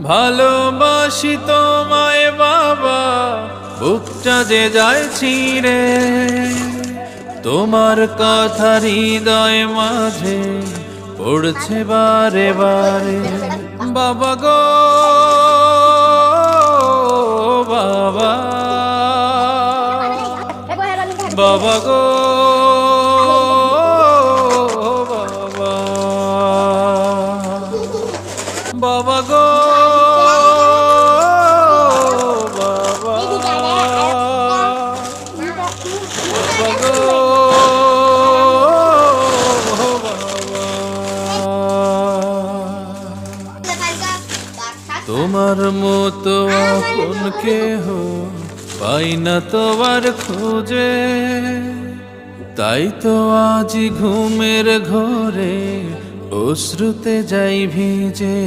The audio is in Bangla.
ভালোবাসি তোমায় বাবা, বুকটা যে যায় ছিঁড়ে, তোমার কথা হৃদয় মাঝে পড়ছে বারে বারে। বাবা গো বাবা, বাবা গো বাবা, বাবা গো বাবা, বাবা গো তোমার মতো আপন কেহ পাই না তোমার খোঁজে, তাই তো আজ ঘুমের ঘোরে অশ্রুতে যাই ভিজে।